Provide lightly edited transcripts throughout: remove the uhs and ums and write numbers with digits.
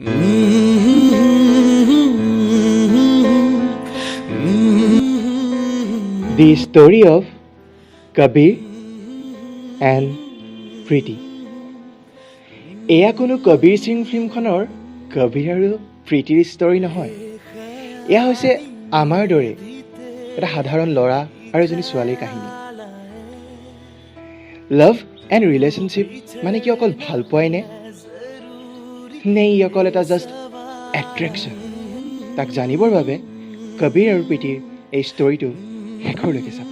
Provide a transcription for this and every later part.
The story of Kabir and Preeti. এয়া কোনো কবিৰ সিং ফিল্মখনৰ কবিৰ আৰু প্ৰীতিৰ ষ্টৰী নহয়। এয়া হৈছে আমাৰ দৰে এটা সাধাৰণ ল'ৰা আৰু এজনী ছোৱালীৰ কাহিনী। লাভ এণ্ড ৰিলেশ্যনশ্বিপ মানে কি অকল ভাল পোৱাই নে ই অকল এটা জাষ্ট এট্ৰেকশ্যন? তাক জানিবৰ বাবে কবিৰ আৰু প্ৰীতিৰ এই ষ্টৰীটো শেষৰলৈকে চাব।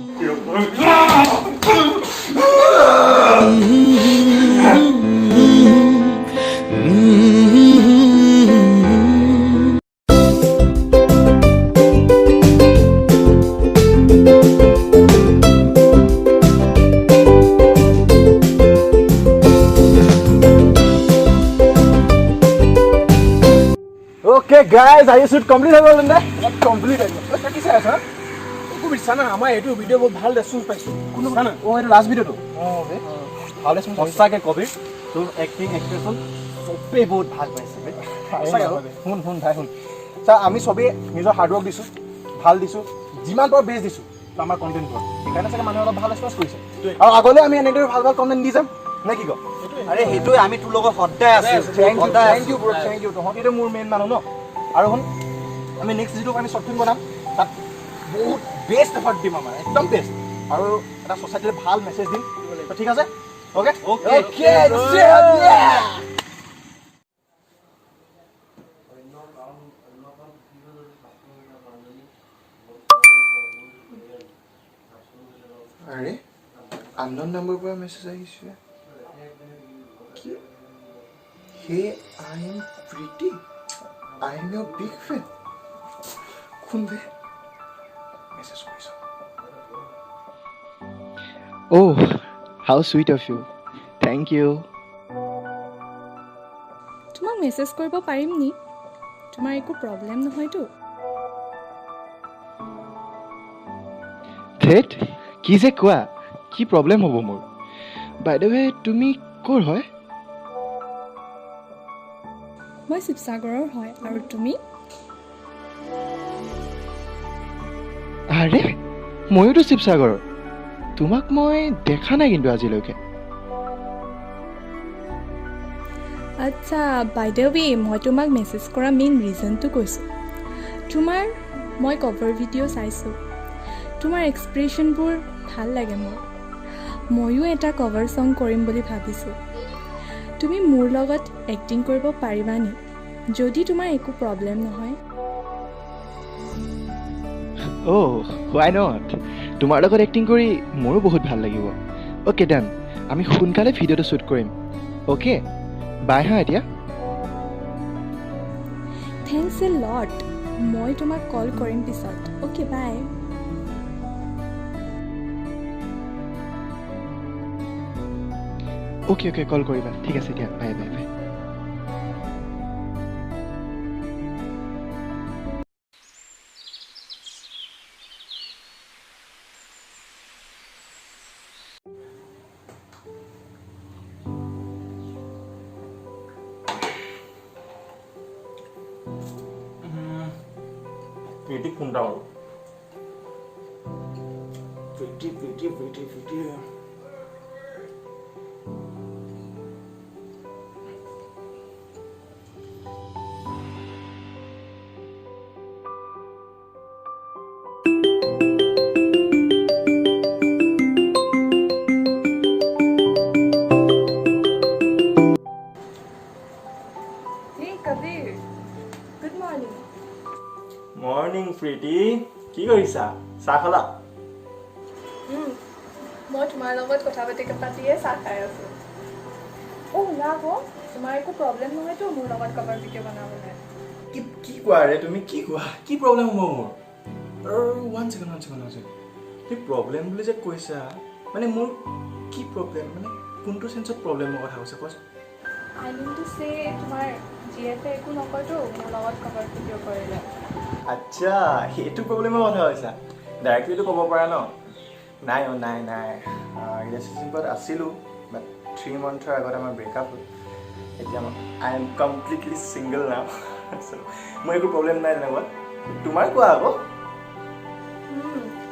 Okay guys, are you shoot complete হৈ গ'ল নে? Complete হৈ গ'ল। কি চাই আছা? একো বিচা না, আমাৰ এইটো ভিডিঅ' বহুত ভাল ৰেছপন্স পাইছো। কোনো জানা? এইটো লাষ্ট ভিডিঅ'টো। বে। ভাল ৰেছপন্স সঁচাকে কবিৰ। তোৰ এক্টিং এক্সপ্ৰেছন চবেই বহুত ভাল পাইছে বে। সঁচাকে শুন ভাই শুন। চা আমি চবেই নিজৰ হাৰ্ড ৱৰ্ক দিছো, ভাল দিছো, যিমান পাৰো বেষ্ট দিছো আমাৰ কন্টেন্টত। সেইকাৰণে চাগে মানুহে অলপ ভাল ৰেছপন্স কৰিছে। আৰু আগলৈ আমি এনেদৰে ভাল কন্টেন্ট দি যাম। নে কি ক? আৰে হেইটো আমি তোৰ লগত সদায় আছে। থ্যাংক ইউ ব্ৰ, থ্যাংক ইউ। তহঁতিটো মোৰ মেইন মানুহ ন। আৰু শুন আমি নেক্সট ভিডিঅ'ত আমি শৰ্ট ফিল্ম বনাম, তাত বহুত বেষ্ট এফৰ্ট দিম আমাৰ, একদম বেষ্ট। আৰু এটা সোসাইটিলৈ ভাল মেছেজ দিম। ঠিক আছে? Okay okay okay. আৰে আননোন নম্বৰৰ পৰা মেছেজ আহিছে। Hey, I am Preeti. I am your big fan. Kunde message কৰিছো। Oh, how sweet of you. Thank you. তোমাক মেছেজ কৰিব পাৰিম নি? তোমাৰ একো প্ৰব্লেম নহয়তো? ধেত কি যে কোৱা, কি প্ৰব্লেম হ'ব মোৰ? বাই দ্য ৱে তুমি ক'ৰ হয়? মই শিৱসাগৰৰ হয়। আৰু তুমি? আৰে ময়োতো শিৱসাগৰৰ। তোমাক মই দেখা নাই কিন্তু আজিলৈকে। আচ্ছা, বাই দ্য ৱে মই তোমাক মেছেজ কৰা মেইন ৰিজনটো কৈছোঁ। তোমাৰ মই কভাৰ ভিডিঅ' চাইছোঁ, তোমাৰ এক্সপ্ৰেশ্যনবোৰ ভাল লাগে মোৰ। ময়ো এটা কভাৰ ছং কৰিম বুলি ভাবিছোঁ। তুমি মোৰ লগত এক্টিং কৰিব পাৰিবা নি? যদি তোমাৰ একো প্ৰব্লেম নহয়। হোৱাই নট? তোমাৰ লগত এক্টিং কৰি মোৰো বহুত ভাল লাগিব। অ'কে ডান, আমি সোনকালে ভিডিঅ'টো শ্বুট কৰিম। অ'কে বাই হা এতিয়া। থেংকছ এ লট। মই তোমাক কল কৰিম পিছত। Okay bye. অ'কে কল কৰিবা। ঠিক আছে দিয়া, বাই বাই বাই। প্ৰীতি কোনটা বাৰু? Preeti Hey Kabir, good morning. Morning Preeti, কি কৰিছা? চাহ খালা? মই তোমাৰ লগত কথা পাতিয়ে চাহ খাই আছোঁ। শুনা আকৌ, তোমাৰ একো প্ৰব্লেম নহয়তো মোৰ লগত কভাৰ ভিডিঅ' বনাবলৈ? কি কোৱা ৰে তুমি? কি কোৱা? কি প্ৰব্লেম হ'ব মোৰ? One second. তুমি প্ৰব্লেম বুলি যে কৈছা, মানে মোৰ কি প্ৰব্লেম? মানে কোনটো চেঞ্চত প্ৰব্লেমৰ কথা কৈছা কোৱাচোন? I mean to say, তোমাৰ GFে একো নকয়তো মোৰ লগত কভাৰ ভিডিঅ' কৰিলে? আচ্ছা, সেইটো প্ৰব্লেমৰ কথা কৈছা? ডাইৰেক্টলিটো ক'ব পাৰা ন? নাই ৰিলেশ্যনশ্বিপত আছিলোঁ, বাট 3 মান্থৰ আগত আমাৰ ব্ৰেকআপ হ'ল। এতিয়া আই এম কমপ্লিটলি ছিংগল নাও মোৰ একো প্ৰব্লেম নাই তেনেকুৱা তোমাৰ কোৱা আকৌ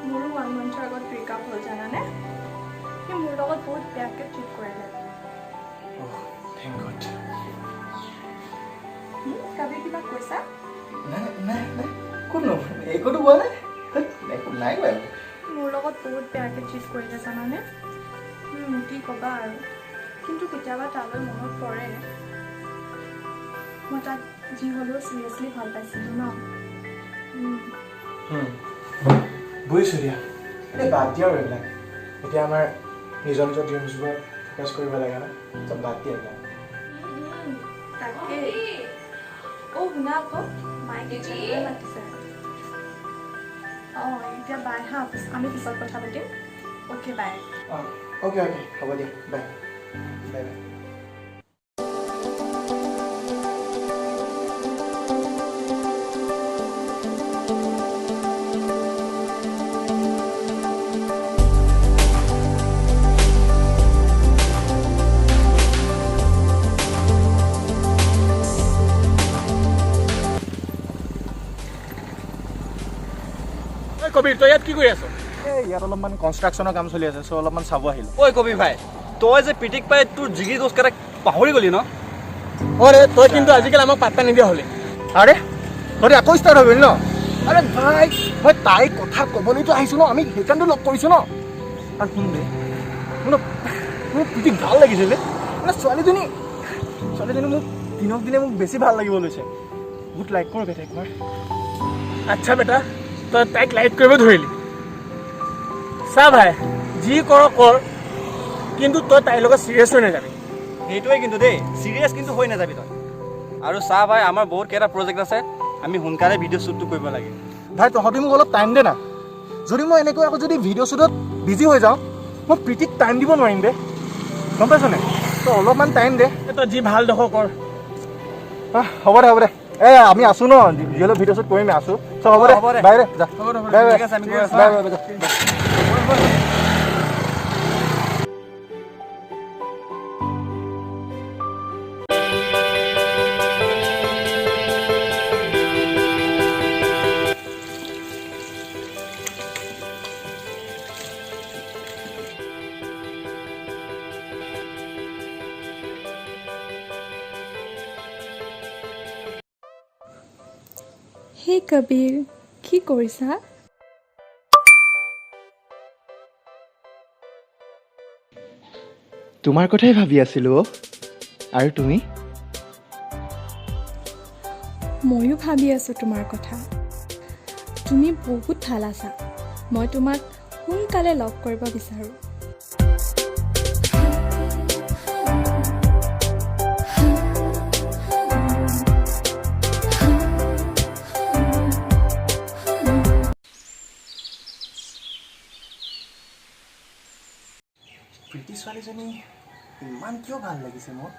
মোৰো 1 মান্থৰ আগত ব্ৰেকআপ হ'ল জানানে সি মোৰ লগত বহুত বেয়াকৈ ট্ৰিট কৰিলে থেংক গড কাবি কিবা কৈছা নাই কোনো একোতো কোৱা নাই নাই বাৰু মোৰ লগত বহুত বেয়াকৈ ট্ৰিট কৰিলে জানানে কি ক'বা আৰু কিন্তু কেতিয়াবা তালৈ মনত পৰে মই তাক যি হ'লেও চিৰিয়াছলি ভাল পাইছিলোঁ ন বুজিছোঁ দিয়া এই বাদ দিয়া আৰু এইবিলাক এতিয়া আমাৰ নিজৰ নিজৰ ড্ৰিমছবোৰ ফ'কাছ কৰিব লাগে না চব বাদ দিয়া এইবিলাক তাকেই শুনা আকৌ মায়ে কিচেনলৈ মাতিছে এতিয়া বাই হা আমি পিছত কথা পাতিম অ'কে বাই অ'কে হ'ব দিয়া বাই বাই বাই কবিৰ তই ইয়াত কি কৰি আছ ইয়াত অলপমান কনষ্ট্ৰাকশ্যনৰ কাম চলি আছে চ' অলপমান চাব আহিলোঁ ঐ কবিৰ ভাই তই যে পিটিক পাই তোৰ জিগি দোষকেইটাক পাহৰি গলি ন অৰে তই কিন্তু আজিকালি আমাক পাত্তা নিদিয়া হ'লি আৰে তই আকৌ ষ্টাৰ্ট হৈ গ'লি ন আৰে ভাই মই তাইৰ কথা ক'বলৈতো আহিছোঁ ন আমি সেইকাৰণেতো লগ কৰিছোঁ ন আৰু শুন দে মোৰ পিটিক ভাল লাগিছিলে মানে ছোৱালীজনী মোক দিনক দিনে মোক বেছি ভাল লাগিব লৈছে বহুত লাইক কৰ বেটাইক মই আচ্ছা বেটা তই তাইক লাইক কৰিব ধৰিলি চা ভাই যি কৰ কিন্তু তই তাইৰ লগত চিৰিয়াছ হৈ নাযাবি সেইটোৱে কিন্তু দেই চিৰিয়াছ কিন্তু হৈ নাযাবি তই আৰু চা ভাই আমাৰ বহুত কেইটা প্ৰজেক্ট আছে আমি সোনকালে ভিডিঅ' শ্বুটটো কৰিব লাগে ভাই তহঁতি মোক অলপ টাইম দে না যদি মই এনেকৈ আকৌ যদি ভিডিঅ' শ্বুটত বিজি হৈ যাওঁ মই প্ৰীতিক টাইম দিব নোৱাৰিম দে গম পাইছ নাই তই অলপমান টাইম দে তই যি ভাল দেখো কৰ হ'ব দে আমি আছোঁ ন যিহেতু ভিডিঅ' শ্বুট কৰিমেই আছোঁ চ' হ'ব দে বাই দে যা ঠিক আছে আমি গৈ আছোঁ বাই হে কবিৰ কি কৰিছা তোমাৰ কথাই ভাবি আছিলোঁ আৰু তুমি ময়ো ভাবি আছোঁ তোমাৰ কথা তুমি বহুত ভাল আছা মই তোমাক সোনকালে লগ কৰিব বিচাৰোঁ প্ৰীতি ছোৱালীজনী ইমান কিয় ভাল লাগিছে মোৰ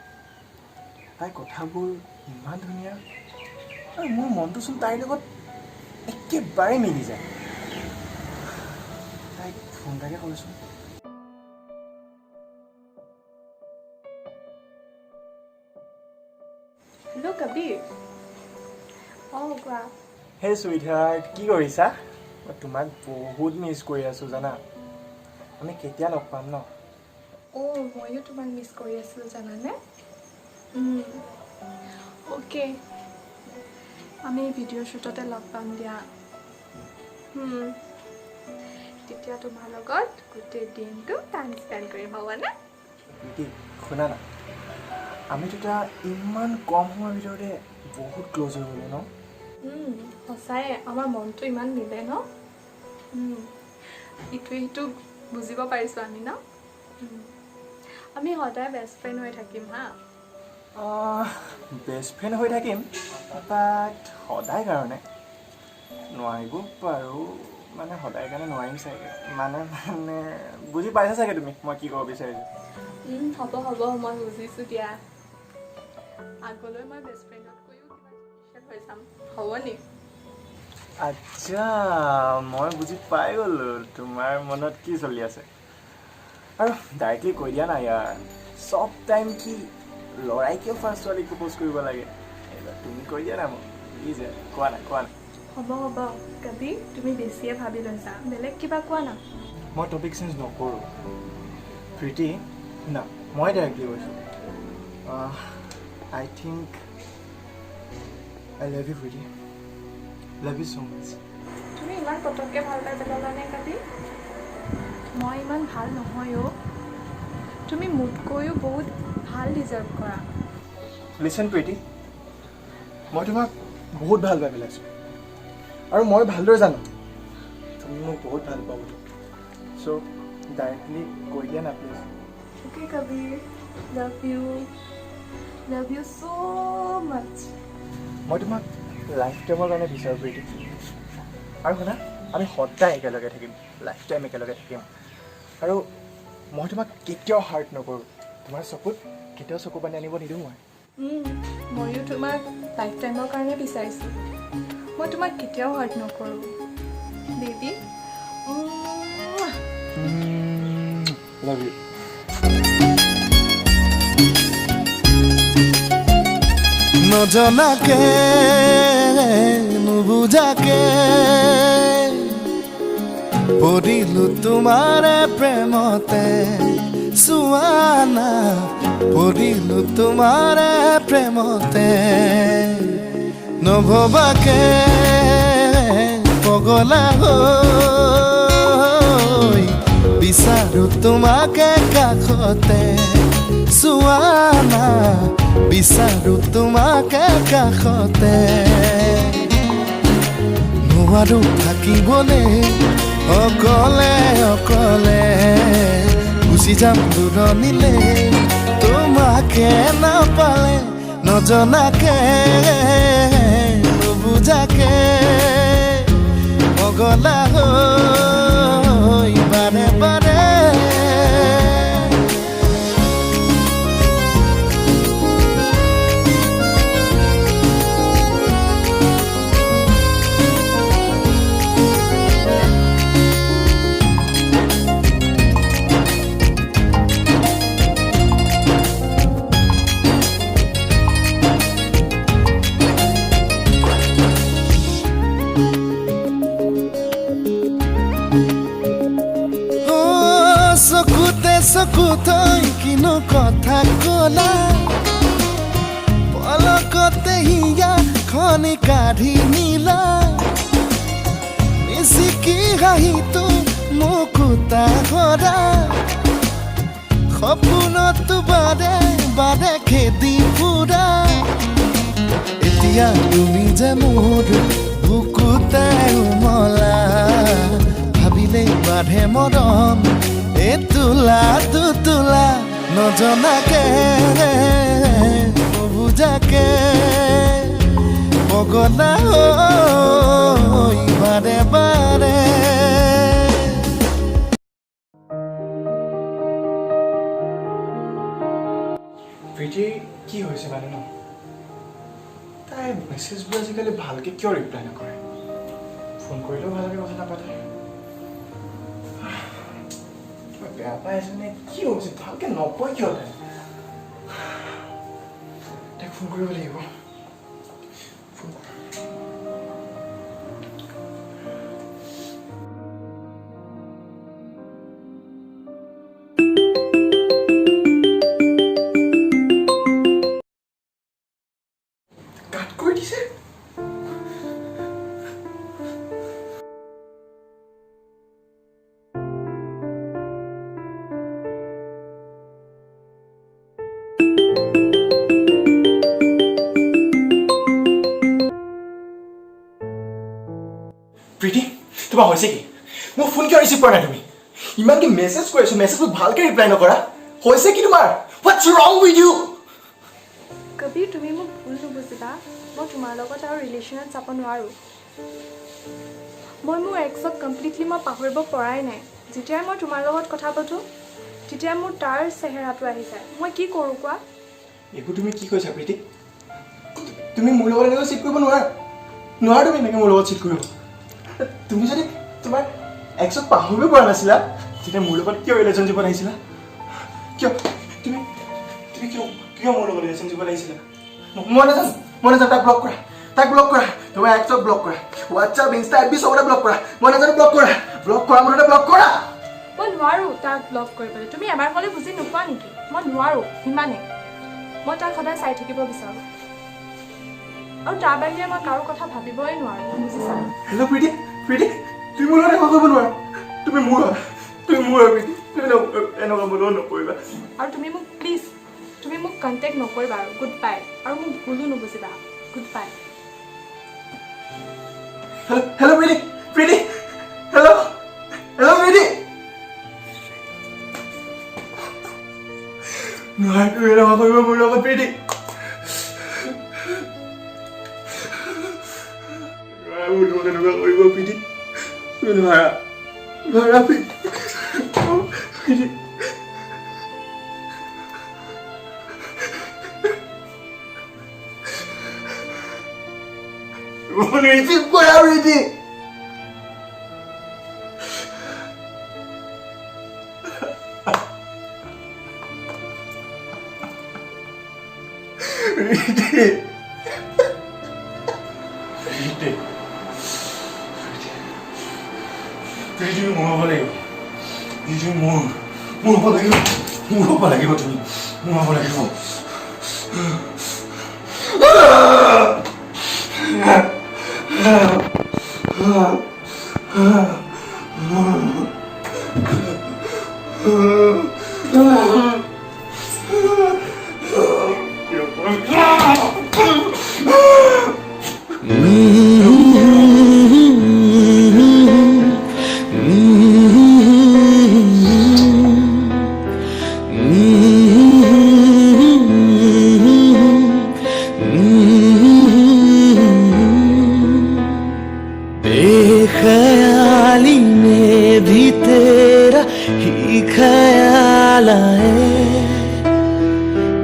তাইৰ কথাবোৰ ইমান ধুনীয়া আৰু মোৰ মনটোচোন তাইৰ লগত একেবাৰে মিলি যায় তাইক ফোন এটাকে কৰিছোঁ হেল্ল' কবিৰ কোৱা হে চুইটহাৰ্ট কি কৰিছা মই তোমাক বহুত মিছ কৰি আছোঁ জানা আমি কেতিয়া লগ পাম ন ময়ো তোমাক মিছ কৰি আছিলোঁ জানানে অ'কে আমি ভিডিঅ' শ্বুটতে লগ পাম দিয়া তেতিয়া তোমাৰ লগত গোটেই দিনটো টাইম স্পেণ্ড কৰিম হ'বনে প্ৰীতি শুনা না আমি দুটা ইমান কম সময়ৰ ভিতৰতে বহুত ক্ল'জ হৈ গ'লো ন সঁচাই আমাৰ মনটো ইমান মিলে ন ইটোৱে সিটো বুজিব পাৰিছোঁ আমি ন আমি সদায় বেষ্ট ফ্ৰেণ্ড হৈ থাকিম হা বেষ্ট ফ্ৰেণ্ড হৈ থাকিম বাট সদায় কাৰণে নোৱাৰিব পাৰোঁ মানে সদায় কাৰণে নোৱাৰিম চাগে মানে বুজি পাইছা চাগে তুমি মই কি ক'ব বিচাৰিছোঁ হ'ব মই বুজিছোঁ দিয়া আগলৈ মই বেষ্ট ফ্ৰেণ্ডতকৈও কিবা স্পেচিয়েল হৈ যাম হ'ব নি আচ্ছা মই বুজি পাই গ'লোঁ তোমাৰ মনত কি চলি আছে আৰু ডাইৰেক্টলি কৈ দিয়া না ইয়াৰ চব টাইম কি ল'ৰাই কিয় ফাৰ্ষ্ট ছোৱালীক প্ৰপ'জ কৰিব লাগে এইবাৰ তুমি কৈ দিয়া না মোক প্লিজ কোৱা না হ'ব কবি তুমি বেছিয়ে ভাবি লৈছা বেলেগ কিবা কোৱা না মই টপিক চেঞ্জ নকৰোঁ প্ৰীতি না মই ডাইৰেক্টলি কৈছোঁ I think I love you Preeti love you so' much তুমি ইমান পটককৈ ভাল পাই পেলালানে কবি মই ইমান ভাল নহয় অ' তুমি মোতকৈও বহুত ভাল ডিজাৰ্ভ কৰা লিচেন প্ৰীতি মই তোমাক বহুত ভাল পাই পেলাইছোঁ আৰু মই ভালদৰে জানো তুমি মোক বহুত ভাল পাব চ' ডাইৰেক্টলি কৈ দিয়া না প্লিজ অ'কে কবিৰ লাভ ইউ ছ' মাছ মই তোমাক লাইফ টাইমৰ কাৰণে বিচাৰোঁ প্ৰীতি আৰু শুনা আমি সদায় একেলগে থাকিম লাইফ টাইম একেলগে থাকিম আৰু মই তোমাক কেতিয়াও হাৰ্ট নকৰোঁ তোমাৰ চকুত কেতিয়াও চকু পানী আনিব নিদিওঁ মই ময়ো তোমাক লাইফ টাইমৰ কাৰণে বিচাৰিছোঁ মই তোমাক কেতিয়াও হাৰ্ট নকৰোঁ বেবী লাভ ইউ নজনাকে নুবুজাকে পৰিলো তোমাৰে প্ৰেমতে চুৱানা পৰিলো তোমাৰে প্ৰেমতে নভবাকে পগলা হৈ বিচাৰো তোমাকে কাষতে চুৱানা বিচাৰো তোমাকে কাষতে নোৱাৰো থাকিবলৈ অকলে অকলে গুচি যাম দূৰণিলে তোমাকে নাপালে নজনাকে নুবুজাকে পগলা হৈ বাৰে বাৰে চকু থৈ কিনো কথা কলা পলকতে হিয়া খনি কাঢ়ি নিলা মিচিকি হাঁহিটো মুকুতা কৰা সপোনতো বাদে বাদে খেদি ফুৰা এতিয়া তুমি যে মোৰ বুকুতে উমলা ভাবিলেই বাঢ়ে মৰম তোলা তোলা নজনাকে নুবুজাকে পগলা হৈ বাৰে বাৰে প্ৰীতিৰ কি হৈছে মানে ন তাই মেছেজবোৰ আজিকালি ভালকৈ কিয় ৰিপ্লাই নকৰে ফোন কৰিলেও ভালকৈ কথা নাপাতে বেয়া পাই আছে নে কি হৈছে ভালকৈ নকয় কিয় তাইক ফোন কৰিব লাগিব ফোন কাট কৰি দিছে প্ৰীতি তোমাৰ হৈছে কি মোৰ ফোন কিয় ৰিচিভ কৰা নাই তুমি ইমানকে মেছেজ কৰি আছো মেছেজবোৰ ভালকৈ ৰিপ্লাই নকৰা হৈছে কি তোমাৰ হোৱাটছ ৰং উইথ ইউ কবিৰ তুমি মোক ভুল নুবুজিবা মই তোমাৰ লগত আৰু ৰিলেশ্যনত যাব নোৱাৰোঁ মই মোৰ এক্সক কমপ্লিটলি মই পাহৰিব পৰাই নাই যেতিয়াই মই তোমাৰ লগত কথা পাতোঁ তেতিয়া মোৰ তাৰ চেহেৰাটো আহি যায় মই কি কৰোঁ কোৱা এইবোৰ তুমি কি কৈছা প্ৰীতি তুমি মোৰ লগত এনেকৈ চিট কৰিব নোৱাৰা তুমি এনেকৈ মোৰ লগত চিট কৰিব তুমি যদি তোমাৰ এক্সক পাহৰিব পৰা নাছিলা তেতিয়া মোৰ লগত কিয় ৰিলেশ্যনশ্বিপত আহিছিলা কিয় তুমি কিয় কিয় মোৰ লগত ৰিলেশ্যনশ্বিপ দিব লাগিছিলে মই নাজানো তাক ব্লক কৰা তোমাৰ এক্সক ব্লক কৰা হোৱাটছআপ ইনষ্টা এফবি চবতে ব্লক কৰা মই নাজানো ব্লক কৰা মুঠতে ব্লক কৰা মই নোৱাৰোঁ তাক ব্লক কৰিবলৈ তুমি এবাৰ ক'লে বুজি নোপোৱা নেকি মই নোৱাৰোঁ ইমানেই মই তাক সদায় চাই থাকিব বিচাৰোঁ আৰু তাৰ বাহিৰে মই কাৰো কথা ভাবিবই নোৱাৰোঁ বুজিছা হেল্ল' প্ৰীতি তুমি মোৰ লগত একো কৰিব নোৱাৰা তুমি মোৰ হয় প্ৰীতি তুমি এনেকুৱা মোৰ লগত নকৰিবা আৰু তুমি মোক প্লিজ তুমি মোক কণ্টেক্ট নকৰিবা আৰু গুড বাই আৰু মোক ভুলো নুবুজিবা গুড বাই হেল্ল' প্ৰীতি হেল্ল' প্ৰীতি নোৱাৰা তুমি এনেকুৱা কৰিব মোৰ লগত প্ৰীতি মোৰ লগত এনেকুৱা কৰিব প্ৰীতি তুমি নোৱাৰা প্ৰীতি ৰিচিভ কৰা প্ৰীতি প্ৰীতি মোৰ হ'ব লাগিব প্ৰীতি মোৰ হ'ব লাগিব তুমি মোৰ হ'ব লাগিব बेख्याली में भी तेरा ही ख्याल आए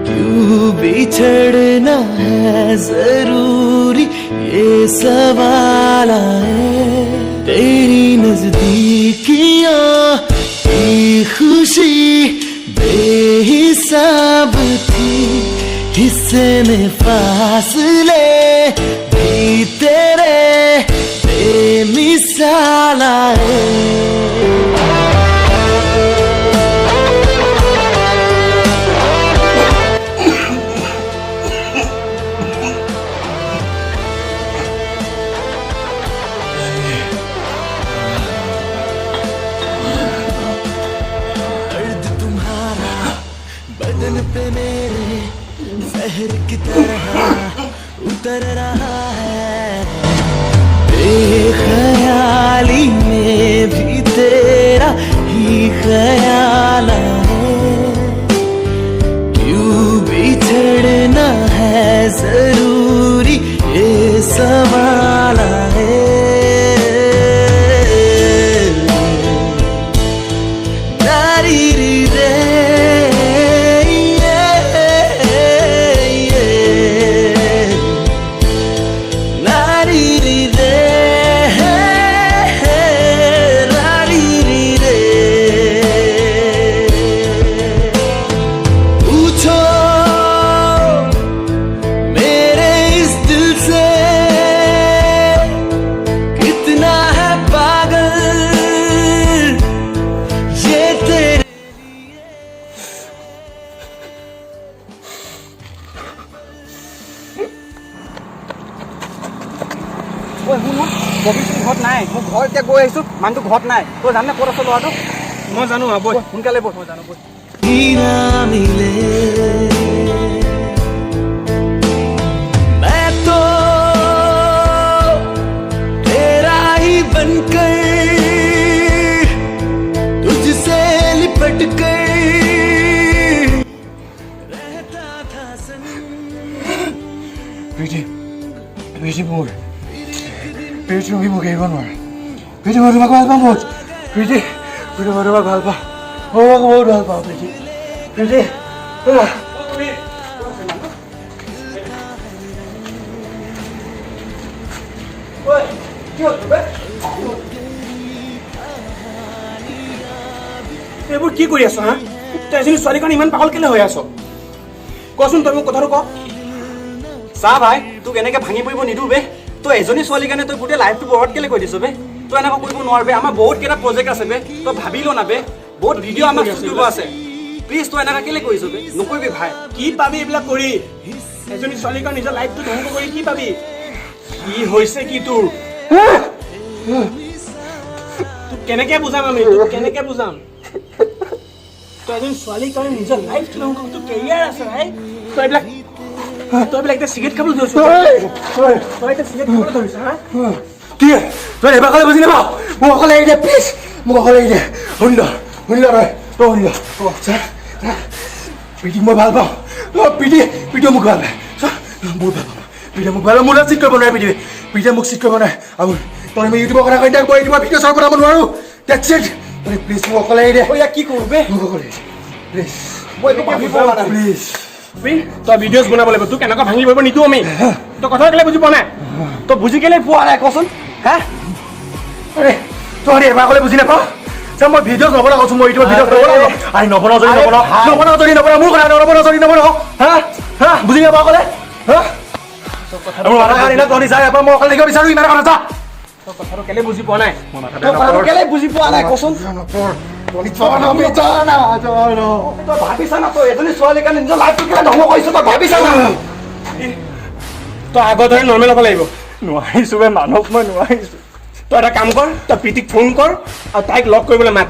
क्यों बिछड़ना है जरूरी ये सवाल आए तेरी नजदीकियां की खुशी बेहिसाब थी हिस्से में फासले भी तेरे बेमिसाल आए दर्द तुम्हारा बदन पे मेरे जहर की तरह उतर रहा है बेख्याली में भी तेरा ही ख्याल आए क्यों बिछड़ना है जरूरी ये सवाल आए नारी रे ঘৰত নাই মোৰ ঘৰ এতিয়া গৈ আহিছোঁ মানুহটো ঘৰত নাই তই জানে ক'ত আছে ল'ৰাটো মই জানো বৈ সোনকালে বৈ মই জানো বৈ ना मिले मैं तो तेरा ही बनकर तुझसे लिपट कर रहता था প্ৰীতি মোৰ প্ৰীতি তুমি মোক এৰিব নোৱাৰা প্ৰীতি মই তোমাক ভাল পাওঁ বহুত প্ৰীতি মই তোমাক ভাল পাওঁ মই তোমাক বহুত ভাল পাওঁ প্ৰীতি এইবোৰ কি কৰি আছ হা তই এজনী ছোৱালীৰ কাৰণে ইমান পাগল কেলে হৈ আছ কচোন তই মোক কথাটো ক চা ভাই তোক এনেকৈ ভাঙি পৰিব নিদিওঁ বে তই এজনী ছোৱালীৰ কাৰণে তই গোটেই লাইফটো বৰবাদ কেলৈ কৰি দিছ বে তই এনেকুৱা কৰিব নোৱাৰবে আমাৰ বহুত কেইটা প্ৰজেক্ট আছে বে তই ভাবি ল না বে বহুত ভিডিঅ' আমাক শ্বুট কৰিব আছে প্লিজ তই এনেকুৱা কেলৈ কৰিছ বে নকৰিবি ভাই কি পাবি এইবিলাক কৰি এজনী ছোৱালীৰ কাৰণে নিজৰ লাইফটো ধ্বংস কৰি কি পাবি কি হৈছে কি তোৰ তোক কেনেকে বুজাম আমি তোক কেনেকে বুজাম তই এজনী ছোৱালীৰ কাৰণে নিজৰ লাইফটো ধ্বংস তোৰ কেৰিয়াৰ আছে ভাই তই এইবিলাক এতিয়া চিগাৰেট খাবলৈ ধৰিছ তই এতিয়া চিগাৰেট খাবলৈ ধৰিছ হা কি তই এবাৰ ক'লে বুজি নাপাওঁ মোক অকলে এৰি দে প্লিজ মোক অকলে এৰি দে শুনি ল তই শুনি ল প্ৰীতি মই ভাল পাওঁ প্ৰীতি মোক ভাল পায় বহুত ভাল পাওঁ প্ৰীতি মোক ভাল পাওঁ মোৰ চিট কৰিব নোৱাৰে প্ৰীতিয়ে মোক চিট কৰিব নোৱাৰে আৰু তই মই ইউটিউবৰ কথা কৈ তাক মই ইউটিউবৰ ভিডিঅ' চাব নোৱাৰোঁ ডেটছ ইট তই প্লিজ মোক অকলে এৰি দে কি কৰোঁ বে মোক অকলে প্লিজ মই একো ভাবি পোৱা নাই প্লিজ তই ভিডিঅ'জ বনাব লাগিব তোক এনেকুৱা ভাঙি পৰিব নিদিওঁ আমি তই কথা কেলে বুজি পোৱা নাই তই বুজি কেলৈ পোৱা নাই কচোন হা আৰে তই এবাৰ ক'লে বুজি নাপাওঁ মই ভিডিঅ' নবনাওঁ কৈছোঁ মই ইউটিউবৰ ভিডিঅ' নবনাওঁ আৰে নবনাওঁ যদি নবনাওঁ মোৰ কথা নবনাওঁ যদি নবনাওঁ হা বুজি নাপাওঁ ক'লে হা মোৰ মাথা খাই না তহঁতি যায় এবাৰ মই অকলে দেখিব বিচাৰোঁ ইমান কথা যা তই কথাটো কেলে বুজি পোৱা নাই তই কথাটো কেলৈ বুজি পোৱা নাই কচোন তই ভাবিছা না তই এজনী ছোৱালীৰ কাৰণে নিজৰ লাইফটো কেলৈ ধ্বংস কৰিছ তই ভাবিছা না তই আগৰ দৰে নৰ্মেল হ'ব লাগিব নোৱাৰিছোঁ বে মানৱ মই নোৱাৰিছোঁ তই এটা কাম কৰ তই প্ৰীতিক ফোন কৰ আৰু তাইক লগ কৰিবলৈ মাত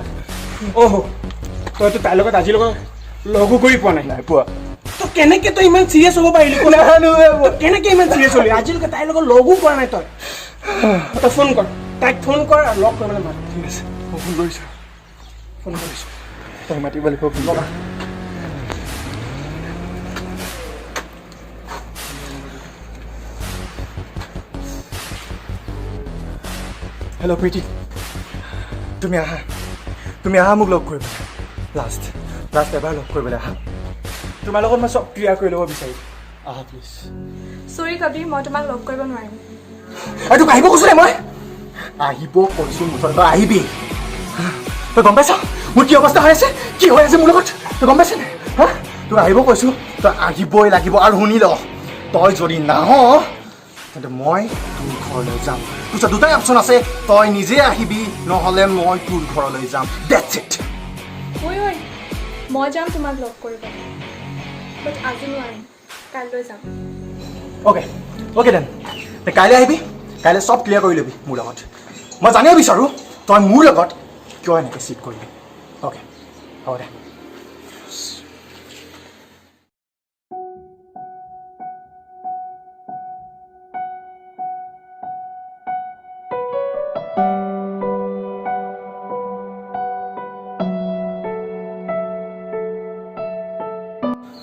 অহ' তইতো তাইৰ লগত আজিলৈকে লগো কৰি পোৱা নাই পোৱা তই কেনেকে তই ইমান চিৰিয়াছ হ'ব পাৰিলি তই কেনেকে ইমান চিৰিয়াছ হ'লি আজিলৈকে তাইৰ লগত লগো কৰা নাই তই ফোন কৰ তাইক ফোন কৰ আৰু লগ কৰিবলৈ মাত ঠিক আছে মই ফোন কৰিছোঁ তই মাতিব লাগিব ফোন কৰা হেল্ল' প্ৰীতি তুমি আহা মোক লগ কৰিবলৈ লাষ্ট এবাৰ লগ কৰিবলৈ আহা তোমাৰ লগত মই চব ক্লিয়াৰ কৰি ল'ব বিচাৰিম আহা প্লিজ চৰি কবিৰ মই তোমাক লগ কৰিব নোৱাৰিম আৰু তোক আহিব কৈছোঁ নে মই আহিব কৈছোঁ মুঠতে তই আহিবি তই গম পাইছ মোৰ কি অৱস্থা হৈ আছে কি হৈ আছে মোৰ লগত তই গম পাইছনে হা তোক আহিব কৈছোঁ তই আহিবই লাগিব আৰু শুনি ল তই যদি নাহ তেন্তে মই তোৰ ঘৰলৈ যাম তোৰ ওচৰত দুটাই অপশ্যন আছে তই নিজে আহিবি নহ'লে মই তোৰ ঘৰলৈ যাম ডেটছ ইট ঐ মই যাম তোমাক লগ কৰিব বাট আজি নোৱাৰিম কাইলৈ যাম অ'কে দেন তই কাইলৈ আহিবি কাইলৈ চব ক্লিয়াৰ কৰি ল'বি মোৰ লগত মই জানিব বিচাৰোঁ তই মোৰ লগত কিয় এনেকৈ চিট কৰিবি অ'কে হ'ব দে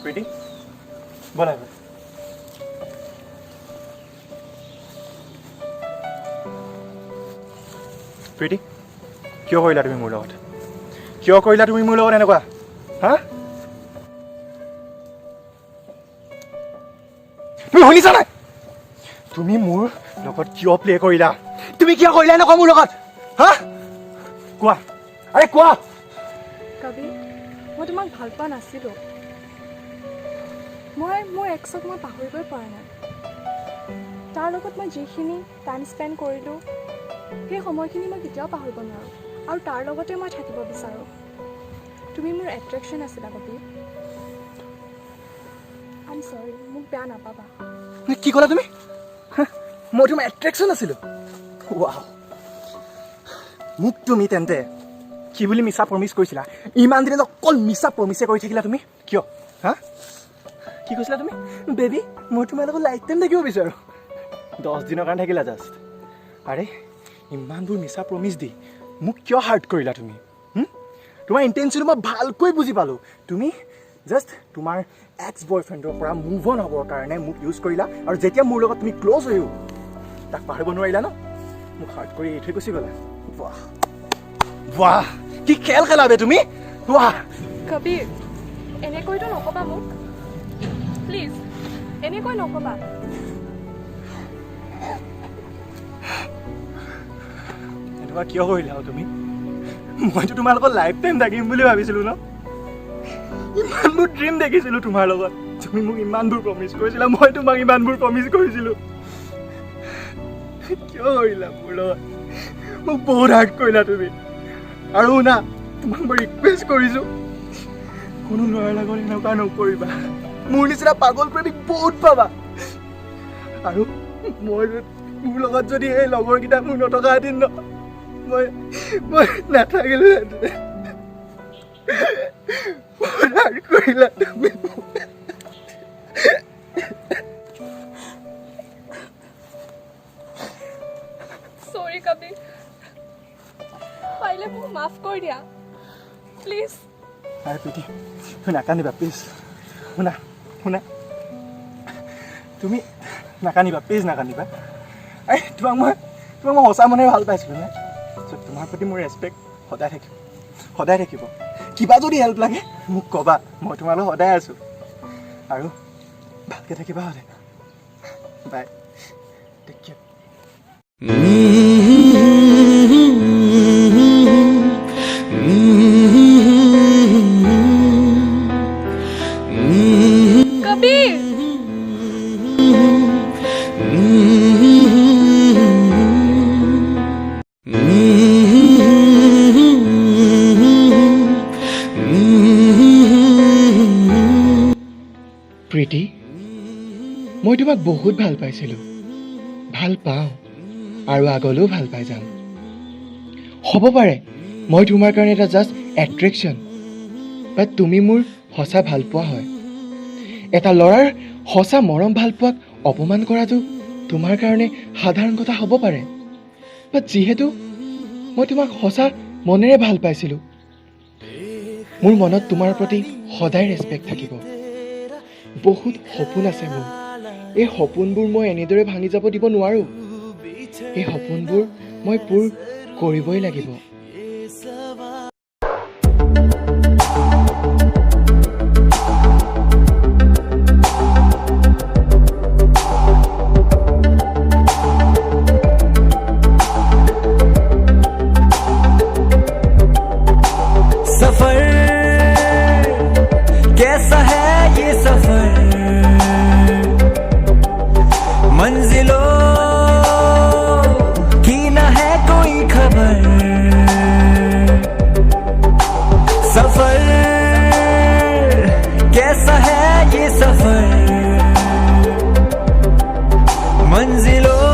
প্ৰীতি ব'লা প্ৰীতি কিয় কৰিলা তুমি মোৰ লগত এনেকুৱা হা তুমি শুনিছা নাই তুমি মোৰ লগত কিয় প্লে কৰিলা তুমি কিয় কৰিলা এনেকুৱা মোৰ লগত হা কোৱা আৰে কোৱা কবিৰ মই তোমাক ভাল পোৱা নাছিলোঁ মই মোৰ এক্সক মই পাহৰিবই পৰা নাই তাৰ লগত মই যিখিনি টাইম স্পেণ্ড কৰিলোঁ সেই সময়খিনি মই কেতিয়াও পাহৰিব নোৱাৰোঁ আৰু তাৰ লগতে মই থাকিব বিচাৰোঁ তুমি মোৰ এট্ৰেকশ্যন আছিলা কবিৰ আই এম চৰি মোক বেয়া নাপাবা কি ক'লা তুমি মই তোমাৰ এট্ৰেকশ্যন আছিলোঁ মোক তুমি তেন্তে কি বুলি মিছা প্ৰমিছ কৰিছিলা ইমান দিনে অকল মিছা প্ৰমিছে কৰি থাকিলা তুমি কিয় হা কি কৈছিলা তুমি বেবী মই তোমাৰ লগত লাইফ টাইম থাকিব বিচাৰোঁ 10 দিনৰ কাৰণে থাকিলা জাষ্ট আৰে ইমানবোৰ মিছা প্ৰমিছ দি মোক কিয় হাৰ্ট কৰিলা তুমি তোমাৰ ইণ্টেনশ্যন মই ভালকৈ বুজি পালোঁ তুমি জাষ্ট তোমাৰ এক্স বয়ফ্ৰেণ্ডৰ পৰা মুভ অন হ'বৰ কাৰণে মোক ইউজ কৰিলা আৰু যেতিয়া মোৰ লগত তুমি ক্ল'জ হৈও তাক পাহৰিব নোৱাৰিলা ন মোক হাৰ্ট কৰি এৰি থৈ গুচি গ'লা বাহ কি খেল খেলাবে তুমি বাহ কবিৰ এনেকৈতো নক'বা মোক প্লিজ এনেকৈ নক'বা এনেকুৱা কিয় কৰিলা তুমি মইতো তোমাৰ লগত লাইফ টাইম থাকিম বুলি ভাবিছিলোঁ ন ইমান মোৰ ড্ৰিম দেখিছিলোঁ তোমাৰ লগত তুমি মোক ইমানবোৰ প্ৰমিছ কৰিছিলা, মই তোমাক ইমানবোৰ প্ৰমিছ কৰিছিলোঁ। কিয় কৰিলা মোৰ লগত? মোক বহুত হাৰ্ট কৰিলা তুমি। আৰু শুনা, তোমাক মই ৰিকুৱেষ্ট কৰিছোঁ, কোনো ল'ৰাৰ লগত এনেকুৱা নকৰিবা। মোৰ নিচিনা পাগল প্ৰেমিক বহুত পাবা। আৰু মোৰ লগত যদি এই লগৰকেইটা মোৰ নথকাহেঁতেন ন, মই নাথাকিলোহেঁতেন। বহুত হাৰ্ট কৰিলা তুমি। চৰি কবিৰ, পাৰিলে মোক মাফ কৰি দিয়া প্লিজ। আৰে প্ৰীতি, তুমি নাকান্দিবা প্লিজ। শুনা শুনা, তুমি নাকান্দিবা প্লিজ, নাকান্দিবা। আৰে তোমাক মই সঁচা মনেৰে ভাল পাইছিলোঁ নে? তোমাৰ প্ৰতি মোৰ ৰেচপেক্ট সদায় থাকিব, সদায় থাকিব। কিবা যদি হেল্প লাগে মোক ক'বা, মই তোমাৰ লগত সদায় আছোঁ। আৰু ভালকৈ থাকিবা সদায়। বাই, টেক কেয়াৰ। কবিৰ, প্ৰীতি, মই তোমাক বহুত ভাল পাইছিলোঁ, ভাল পাওঁ আৰু আগলৈও ভাল পাই যাম। হ'ব পাৰে মই তোমাৰ কাৰণে এটা জাষ্ট এট্ৰেকশ্যন, বাট তুমি মোৰ সঁচা ভাল পোৱা হয়। এটা ল'ৰাৰ সঁচা মৰম ভাল পোৱাক অপমান কৰাটো তোমাৰ কাৰণে সাধাৰণ কথা হ'ব পাৰে, বাট যিহেতু মই তোমাক সঁচা মনেৰে ভাল পাইছিলোঁ, মোৰ মনত তোমাৰ প্ৰতি সদায় ৰেচপেক্ট থাকিব। বহুত সপোন আছে মোৰ, এই সপোনবোৰ মই এনেদৰে ভাঙি যাব দিব নোৱাৰোঁ। এই সপোনবোৰ মই পূৰ কৰিবই লাগিব। सफर कैसा है ये सफर, मंजिलों की न है कोई खबर। सफर कैसा है ये सफर, मंजिलों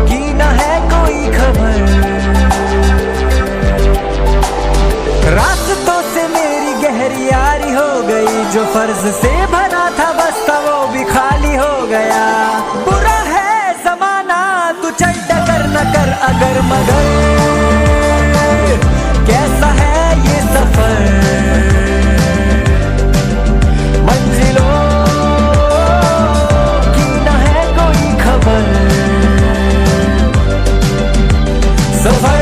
की न है कोई खबर। रास्तों से मेरी गहरी यारी हो गई, जो फर्ज से भरा था बस्ता वो भी खाली हो गया। बुरा है जमाना, तू चल डगर न कर अगर मगर, कैसा है ये सफर, मंजिलों की न है कोई खबर। सफर